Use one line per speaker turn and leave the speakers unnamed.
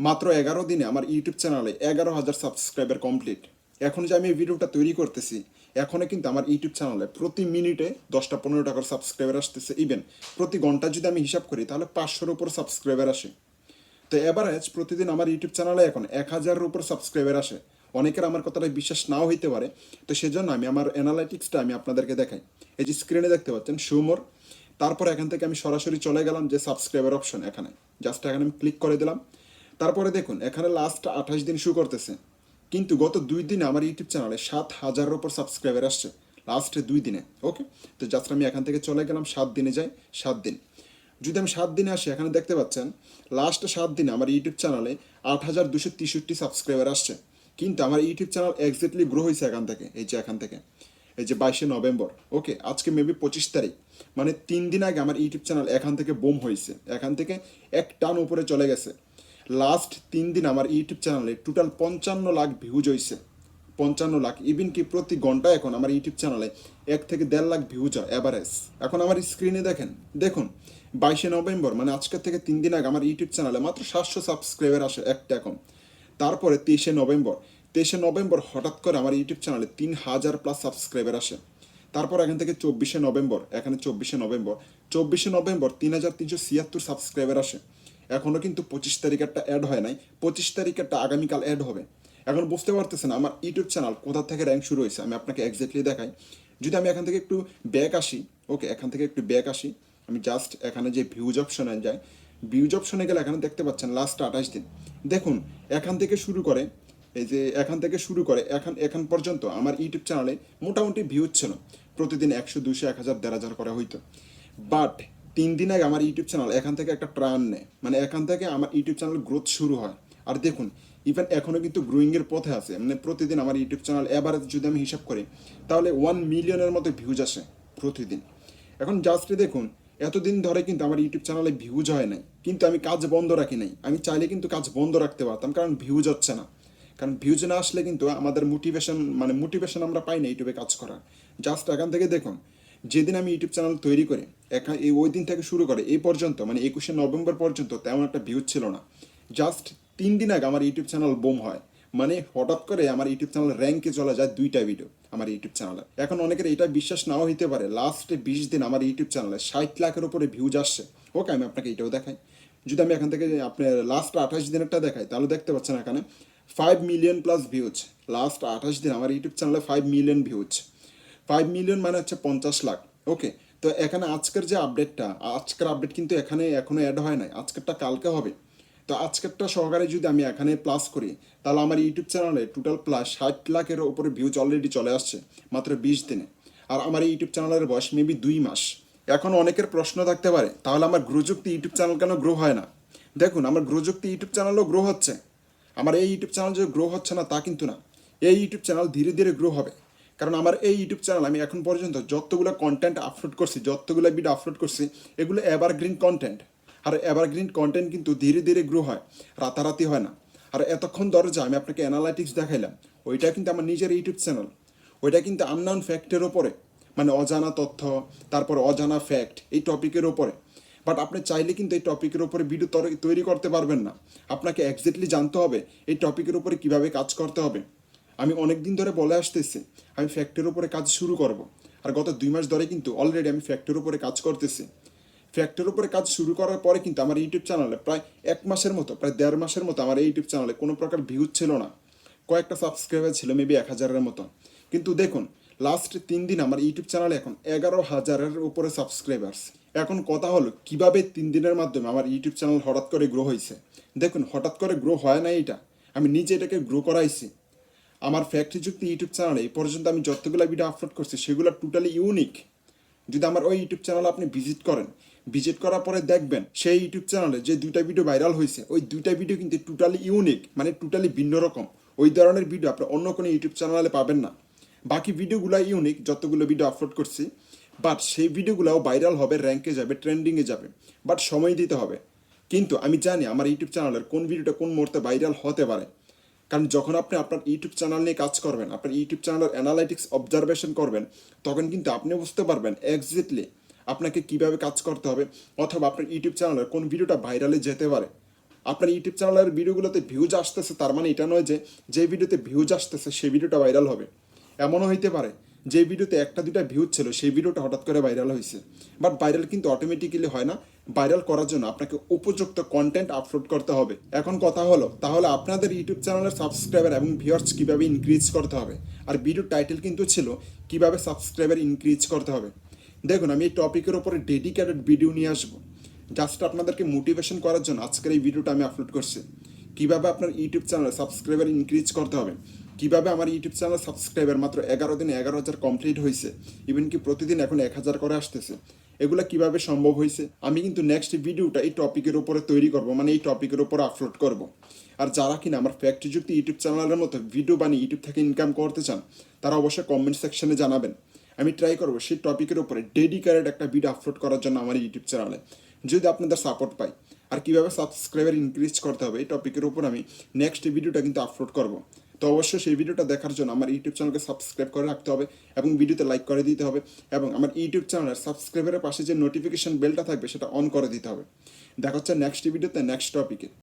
মাত্র 11 দিনে আমার ইউটিউব চ্যানেলে 11,000 সাবস্ক্রাইবার কমপ্লিট। এখন যে আমি এই ভিডিওটা তৈরি করতেছি, এখনও কিন্তু আমার ইউটিউব চ্যানেলে প্রতি মিনিটে 10-15 টাকার সাবস্ক্রাইবার আসতেছে। ইভেন প্রতি ঘন্টা যদি আমি হিসাব করি তাহলে 500-র উপর সাবস্ক্রাইবার আসে। তো এভারেজ প্রতিদিন আমার ইউটিউব চ্যানেলে এখন 1,000-এর উপর সাবস্ক্রাইবার আসে। অনেকের আমার কথাটা বিশ্বাস নাও হইতে পারে। তো সেজন্য আমি আমার অ্যানালাইটিক্সটা আমি আপনাদেরকে দেখাই। এই যে স্ক্রিনে দেখতে পাচ্ছেন সুমোর, তারপর এখান থেকে আমি সরাসরি চলে গেলাম যে সাবস্ক্রাইবার অপশন, এখানে জাস্ট এখানে আমি ক্লিক করে দিলাম। তারপরে দেখুন এখানে লাস্ট 28 দিন শো করতেছে, কিন্তু গত 2 দিনে আমার ইউটিউব চ্যানেলে 7,000-এর উপর সাবস্ক্রাইবার আসছে লাস্ট 2 দিনে। ওকে, তো জাস্ট আমি এখান থেকে চলে গেলাম 7 দিনে যাই। 7 দিন যদি আমি 7 দিনে আসি, এখানে দেখতে পাচ্ছেন লাস্ট 7 দিনে আমার ইউটিউব চ্যানেলে 8,263 সাবস্ক্রাইবার আসছে। কিন্তু আমার ইউটিউব চ্যানেল এক্স্যাক্টলি গ্রো হয়েছে এখান থেকে, এখান থেকে এই যে 22শে নভেম্বর। ওকে, আজকে মেবি 25 তারিখ, মানে 3 দিন আগে আমার ইউটিউব চ্যানেল এখান থেকে বুম হয়েছে, এখান থেকে এক টান উপরে চলে গেছে। লাস্ট 3 দিন আমার ইউটিউব চ্যানেলে টোটাল 55 লাখ ভিউজ হয়েছে। 55 লাখ, ইভিন কি প্রতি ঘন্টায় এখন আমার ইউটিউব চ্যানেলে 1 থেকে 1.5 লাখ ভিউজ হয় অ্যাভারেজ। এখন আমার স্ক্রিনে দেখেন, দেখুন 22শে নভেম্বর মানে আজকের থেকে 3 দিন আগে আমার ইউটিউব চ্যানেলে মাত্র 700 সাবস্ক্রাইবার আসে একটা এখন। তারপরে 23শে নভেম্বর হঠাৎ করে আমার ইউটিউব চ্যানেলে 3,000+ সাবস্ক্রাইবার আসে। তারপর এখান থেকে 24শে নভেম্বর, এখানে 24শে নভেম্বর 3,376 সাবস্ক্রাইবার আসে। এখনও কিন্তু 25 তারিখেরটা অ্যাড হয় নাই, 25 তারিখেরটা আগামীকাল অ্যাড হবে। এখন বুঝতে পারতেছেন আমার ইউটিউব চ্যানেল কোথা থেকে র্যাঙ্ক শুরু হয়েছে, আমি আপনাকে এক্স্যাক্টলি দেখাই। যদি আমি এখান থেকে একটু ব্যাক আসি, ওকে এখান থেকে একটু ব্যাক আসি, আমি জাস্ট এখানে যে ভিউজ অপশনে যাই, ভিউজ অপশনে গেলে এখানে দেখতে পাচ্ছেন লাস্ট 28 দিন। দেখুন এখান থেকে শুরু করে, এই যে এখান থেকে শুরু করে এখন পর্যন্ত আমার ইউটিউব চ্যানেলে মোটামুটি ভিউজ ছিল প্রতিদিন 100, 200, 1,000, 1,500 করে হইতো। বাট 3 দিন আগে আমার ইউটিউব চ্যানেল এখান থেকে একটা ট্রান নেয়, মানে এখান থেকে আমার ইউটিউব চ্যানেল গ্রোথ শুরু হয়। আর দেখুন ইভেন এখনও কিন্তু গ্রোয়িংয়ের পথে আছে, মানে প্রতিদিন আমার ইউটিউব চ্যানেল এভারেজ যদি আমি হিসাব করি তাহলে 1 মিলিয়নের মতো ভিউজ আসে প্রতিদিন। এখন জাস্ট দেখুন এতদিন ধরে কিন্তু আমার ইউটিউব চ্যানেলে ভিউজ হয় নাই, কিন্তু আমি কাজ বন্ধ রাখি নাই। আমি চাইলে কিন্তু কাজ বন্ধ রাখতে পারতাম, কারণ ভিউজ হচ্ছে না। কারণ ভিউজ না আসলে কিন্তু আমাদের মোটিভেশন আমরা পাই না ইউটিউবে কাজ করার। জাস্ট এখান থেকে দেখুন যেদিন আমি ইউটিউব চ্যানেল তৈরি করি, ওই দিন থেকে শুরু করে এই পর্যন্ত মানে 21শে নভেম্বর পর্যন্ত তেমন একটা ভিউজ ছিল না। জাস্ট 3 দিন আগে আমার ইউটিউব চ্যানেল বুম হয়, মানে হঠাৎ করে আমার ইউটিউব চ্যানেল র্যাঙ্কে চলে যায় 2টা ভিডিও আমার ইউটিউব চ্যানেলে। এখন অনেকের এটা বিশ্বাস নাও হইতে পারে, লাস্ট 20 দিন আমার ইউটিউব চ্যানেলে 60 লাখের উপরে ভিউজ আসছে। ওকে, আমি আপনাকে এটাও দেখাই। যদি আমি এখান থেকে আপনার লাস্ট 28 দিনেরটা দেখাই তাহলে দেখতে পাচ্ছেন এখানে 5 মিলিয়ন+ ভিউজ। লাস্ট 28 দিন আমার ইউটিউব চ্যানেলে 5 মিলিয়ন ভিউজ। 5 মিলিয়ন মানে হচ্ছে 50 লাখ। ওকে, তো এখানে আজকের যে আপডেটটা, আজকের আপডেট কিন্তু এখানে এখনও অ্যাড হয় নাই, আজকেরটা কালকে হবে। তো আজকেরটা সহকারে যদি আমি এখানে প্লাস করি তাহলে আমার ইউটিউব চ্যানেলে টোটাল প্লাস 60 লাখের ওপরে ভিউজ অলরেডি চলে আসছে মাত্র 20 দিনে। আর আমার এই ইউটিউব চ্যানেলের বয়স মেবি 2 মাস। এখন অনেকের প্রশ্ন থাকতে পারে তাহলে আমার গ্রোযুক্তি ইউটিউব চ্যানেল কেন গ্রো হয় না? দেখুন আমার গ্রোযুক্তি ইউটিউব চ্যানেলও গ্রো হচ্ছে। আমার এই ইউটিউব চ্যানেল যে গ্রো হচ্ছে না তা কিন্তু না, এই ইউটিউব চ্যানেল ধীরে ধীরে গ্রো হবে। কারণ আমার এই ইউটিউব চ্যানেল আমি এখন পর্যন্ত যতগুলো কন্টেন্ট আপলোড করছি, যতগুলো ভিডিও আপলোড করছি, এগুলো এভারগ্রিন কন্টেন্ট। আর এভারগ্রিন কন্টেন্ট কিন্তু ধীরে ধীরে গ্রো হয়, রাতারাতি হয় না। আর এতক্ষণ ধরে যে আমি আপনাকে অ্যানালাইটিক্স দেখাইলাম, ওইটা কিন্তু আমার নিজের ইউটিউব চ্যানেল। ওইটা কিন্তু আননোন ফ্যাক্টের ওপরে, মানে অজানা তথ্য, তারপর অজানা ফ্যাক্ট, এই টপিকের ওপরে। বাট আপনি চাইলে কিন্তু এই টপিকের উপরে ভিডিও তৈরি করতে পারবেন না। আপনাকে এক্স্যাক্টলি জানতে হবে এই টপিকের উপরে কীভাবে কাজ করতে হবে। আমি অনেক দিন ধরে বলে আসতেছি আমি ফ্যাক্টের উপরে কাজ শুরু করব। আর গত 2 মাস ধরে কিন্তু অলরেডি আমি ফ্যাক্টের উপরে কাজ করতেছি। ফ্যাক্টের উপরে কাজ শুরু করার পরে কিন্তু আমার ইউটিউব চ্যানেলে প্রায় 1 মাসের মতো, প্রায় 1.5 মাসের মতো আমার এই ইউটিউব চ্যানেলে কোনো প্রকার ভিউজ ছিল না। কয়েকটা সাবস্ক্রাইবার ছিল মেবি 1,000-এর মতো। কিন্তু দেখুন লাস্ট 3 দিন আমার ইউটিউব চ্যানেলে এখন 11,000-এর উপরে সাবস্ক্রাইবার্স। এখন কথা হলো কিভাবে 3 দিনের মাধ্যমে আমার ইউটিউব চ্যানেল হঠাৎ করে গ্রো হয়েছে। দেখুন হঠাৎ করে গ্রো হয় না, এটা আমি নিজে এটাকে গ্রো করাইছি। আমার ফ্যাক্টরিযুক্ত ইউটিউব চ্যানেলে এই পর্যন্ত আমি যতগুলো ভিডিও আপলোড করছি সেগুলো টোটালি ইউনিক। যদি আমার ওই ইউটিউব চ্যানেল আপনি ভিজিট করার পরে দেখবেন সেই ইউটিউব চ্যানেলে যে 2টা ভিডিও ভাইরাল হয়েছে, ওই 2টা ভিডিও কিন্তু টোটালি ইউনিক, মানে টোটালি ভিন্ন রকম। ওই ধরনের ভিডিও আপনি অন্য কোনো ইউটিউব চ্যানেলে পাবেন না। বাকি ভিডিওগুলো ইউনিক, যতগুলো ভিডিও আপলোড করছি, বাট সেই ভিডিওগুলোও ভাইরাল হবে, র্যাঙ্কে যাবে, ট্রেন্ডিংয়ে যাবে, বাট সময় দিতে হবে। কিন্তু আমি জানি আমার ইউটিউব চ্যানেলের কোন ভিডিওটা কোন মুহূর্তে ভাইরাল হতে পারে। কারণ যখন আপনি আপনার ইউটিউব চ্যানেল নিয়ে কাজ করবেন, আপনার ইউটিউব চ্যানেলের অ্যানালাইটিক্স অবজারভেশন করবেন, তখন কিন্তু আপনি বুঝতে পারবেন এক্স্যাক্টলি আপনাকে কীভাবে কাজ করতে হবে, অথবা আপনার ইউটিউব চ্যানেলের কোন ভিডিওটা ভাইরালে যেতে পারে। আপনার ইউটিউব চ্যানেলের ভিডিওগুলোতে ভিউজ আসতেছে তার মানে এটা নয় যে যে ভিডিওতে ভিউজ আসতেছে সেই ভিডিওটা ভাইরাল হবে। এমনও হইতে পারে যে ভিডিওতে একটা দুটা ভিউজ ছিল সেই ভিডিওটা হঠাৎ করে ভাইরাল হয়েছে। বাট ভাইরাল কিন্তু অটোমেটিক্যালি হয় না। ভাইরাল করার জন্য আপনাকে উপযুক্ত কন্টেন্ট আপলোড করতে হবে। এখন কথা হলো, তাহলে আপনাদের ইউটিউব চ্যানেলের সাবস্ক্রাইবার এবং ভিউয়ার্স কীভাবে ইনক্রিজ করতে হবে, আর ভিডিওর টাইটেল কিন্তু ছিল কীভাবে সাবস্ক্রাইবার ইনক্রিজ করতে হবে। দেখুন, আমি এই টপিকের ওপরে ডেডিকেটেড ভিডিও নিয়ে আসবো। জাস্ট আপনাদেরকে মোটিভেশন করার জন্য আজকের এই ভিডিওটা আমি আপলোড করছি। কীভাবে আপনার ইউটিউব চ্যানেলে সাবস্ক্রাইবার ইনক্রিজ করতে হবে, কীভাবে আমার ইউটিউব চ্যানেল সাবস্ক্রাইবার মাত্র 11 দিনে 11,000 কমপ্লিট হয়েছে, ইভেন কি প্রতিদিন এখন 1,000 করে আসতেছে, এগুলো কিভাবে সম্ভব হয়েছে। আমি কিন্তু নেক্সট ভিডিওটা এই টপিকের উপরে তৈরি করব, মানে এই টপিকের উপরে আপলোড করব। আর যারা কিনা আমার ফ্যাক্টযুক্ত ইউটিউব চ্যানেলের মতো ভিডিও বানিয়ে ইউটিউব থেকে ইনকাম করতে চান, তারা অবশ্যই কমেন্ট সেকশনে জানাবেন। আমি ট্রাই করবো সেই টপিকের উপরে ডেডিকেটেড একটা ভিডিও আপলোড করার জন্য আমার ইউটিউব চ্যানেলে, যদি আপনাদের সাপোর্ট পাই। আর কীভাবে সাবস্ক্রাইবার ইনক্রিজ করতে হবে এই টপিকের উপর আমি নেক্সট ভিডিওটা কিন্তু আপলোড করব। তো অবশ্যই সেই ভিডিওটা দেখার জন্য আমার ইউটিউব চ্যানেলকে সাবস্ক্রাইব করে রাখতে হবে এবং ভিডিওতে লাইক করে দিতে হবে, এবং আমার ইউটিউব চ্যানেলের সাবস্ক্রাইবারের পাশে যে নোটিফিকেশন বেলটা থাকবে সেটা অন করে দিতে হবে। দেখা হচ্ছে নেক্সট ভিডিওতে নেক্সট টপিকে।